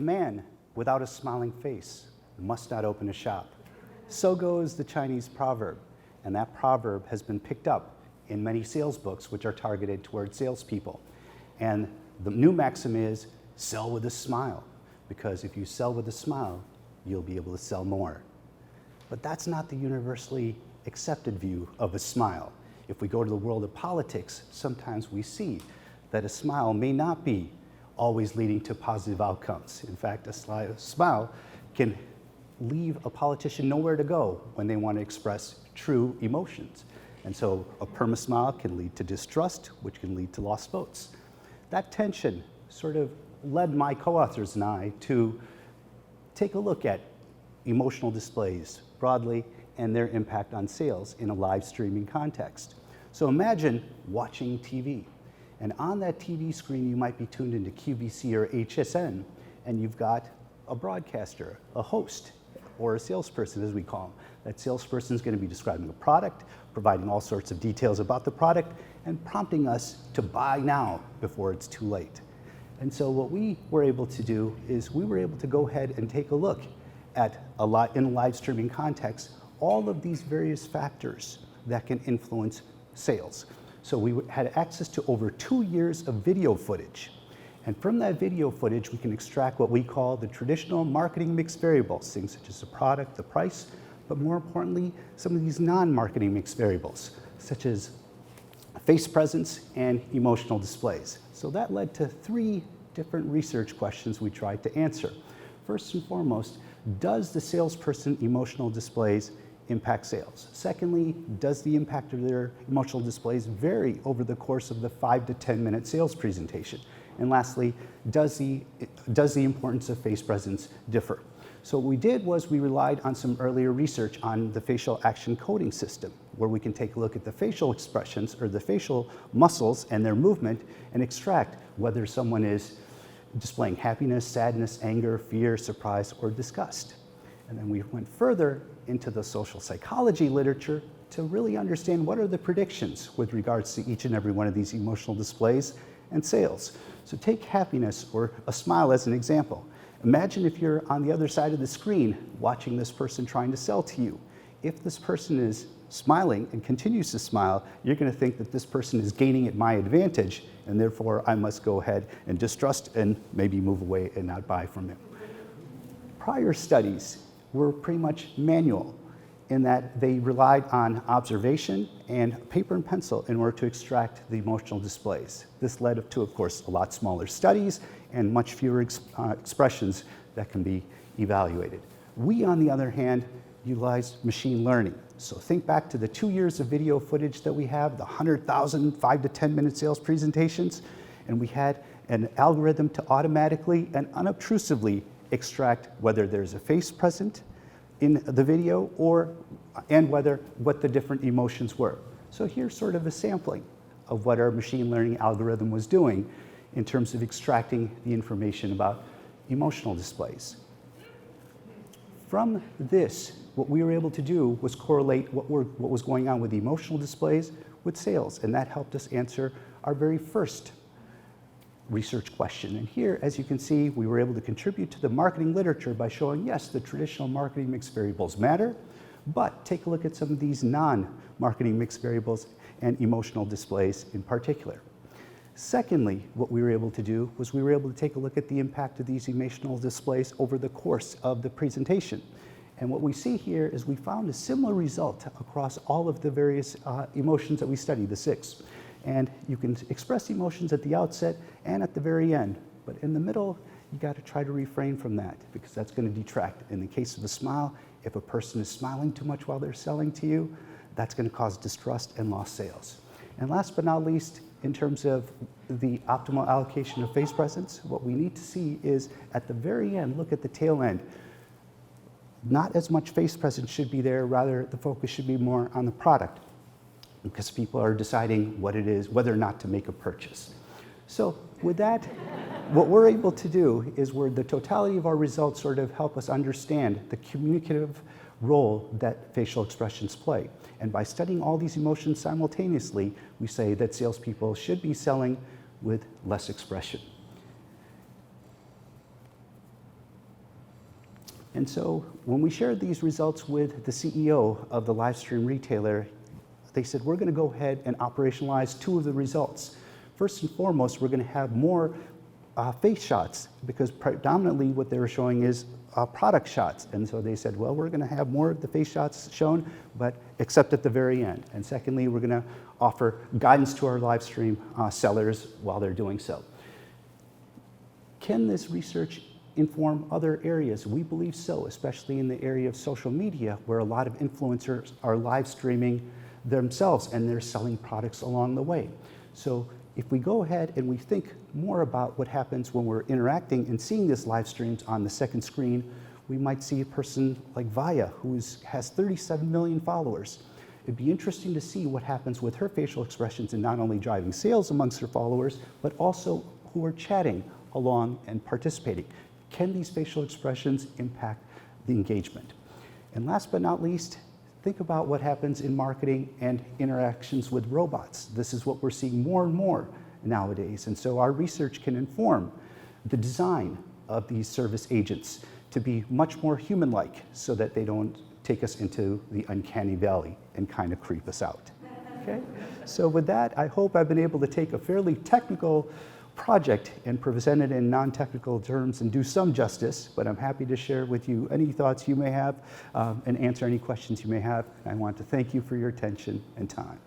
a man without a smiling face must not open a shop. So goes the Chinese proverb, and that proverb has been picked up in many sales books which are targeted towards salespeople. And the new maxim is, sell with a smile, because if you sell with a smile, you'll be able to sell more. But that's not the universally accepted view of a smile. If we go to the world of politics, sometimes we see that a smile may not be always leading to positive outcomes. In fact, a smile can leave a politician nowhere to go when they want to express true emotions. And so a perma-smile can lead to distrust, which can lead to lost votes. That tension sort of led my co-authors and I to take a look at emotional displays broadly and their impact on sales in a live streaming context. So imagine watching TV, and on that TV screen you might be tuned into QVC or HSN, and you've got a broadcaster, a host, or a salesperson as we call them. That salesperson is going to be describing a product, providing all sorts of details about the product, and prompting us to buy now before it's too late. And so what we were able to do is we were able to go ahead and take a look at in a live streaming context, all of these various factors that can influence sales. So we had access to over 2 years of video footage. And from that video footage, we can extract what we call the traditional marketing mixed variables, things such as the product, the price, but more importantly, some of these non-marketing mixed variables, such as face presence and emotional displays. So that led to 3 different research questions we tried to answer. First and foremost, does the salesperson emotional displays impact sales? Secondly, does the impact of their emotional displays vary over the course of the 5 to 10 minute sales presentation? And lastly, does the importance of face presence differ? So what we did was we relied on some earlier research on the facial action coding system, where we can take a look at the facial expressions or the facial muscles and their movement and extract whether someone is displaying happiness, sadness, anger, fear, surprise, or disgust. And then we went further into the social psychology literature to really understand what are the predictions with regards to each and every one of these emotional displays and sales. So take happiness or a smile as an example. Imagine if you're on the other side of the screen watching this person trying to sell to you. If this person is smiling and continues to smile, you're going to think that this person is gaining at my advantage, and therefore I must go ahead and distrust and maybe move away and not buy from him. Prior studies were pretty much manual in that they relied on observation and paper and pencil in order to extract the emotional displays. This led to, of course, a lot smaller studies and much fewer expressions that can be evaluated. We, on the other hand, utilized machine learning. So think back to the 2 years of video footage that we have, the 100,000 5 to 10 minute sales presentations, and we had an algorithm to automatically and unobtrusively extract whether there's a face present in the video and what the different emotions were. So here's sort of a sampling of what our machine learning algorithm was doing in terms of extracting the information about emotional displays. From this, what we were able to do was correlate what was going on with the emotional displays with sales, and that helped us answer our very first research question. And here, as you can see, we were able to contribute to the marketing literature by showing, yes, the traditional marketing mixed variables matter, but take a look at some of these non-marketing mixed variables and emotional displays in particular. Secondly, what we were able to do was we were able to take a look at the impact of these emotional displays over the course of the presentation. And what we see here is we found a similar result across all of the various emotions that we studied, the 6. And you can express emotions at the outset and at the very end. But in the middle, you got to try to refrain from that because that's going to detract. In the case of a smile, if a person is smiling too much while they're selling to you, that's going to cause distrust and lost sales. And last but not least, in terms of the optimal allocation of face presence, what we need to see is at the very end, look at the tail end. Not as much face presence should be there, rather the focus should be more on the product because people are deciding what it is, whether or not to make a purchase. So with that, what we're able to do is where the totality of our results sort of help us understand the communicative role that facial expressions play. And by studying all these emotions simultaneously, we say that salespeople should be selling with less expression. And so when we shared these results with the CEO of the live stream retailer, they said, we're going to go ahead and operationalize two of the results. First and foremost, we're going to have more face shots, because predominantly what they were showing is product shots. And so they said, well, we're going to have more of the face shots shown, but except at the very end. And secondly, we're going to offer guidance to our live stream sellers while they're doing so. Can this research inform other areas? We believe so, especially in the area of social media, where a lot of influencers are live streaming themselves and they're selling products along the way. So if we go ahead and we think more about what happens when we're interacting and seeing these live streams on the second screen, we might see a person like Vaya, who has 37 million followers. It'd be interesting to see what happens with her facial expressions in not only driving sales amongst her followers, but also who are chatting along and participating. Can these facial expressions impact the engagement? And last but not least, think about what happens in marketing and interactions with robots. This is what we're seeing more and more nowadays. And so our research can inform the design of these service agents to be much more human-like, so that they don't take us into the uncanny valley and kind of creep us out. Okay? So with that, I hope I've been able to take a fairly technical project and present it in non-technical terms and do some justice, but I'm happy to share with you any thoughts you may have and answer any questions you may have. I want to thank you for your attention and time.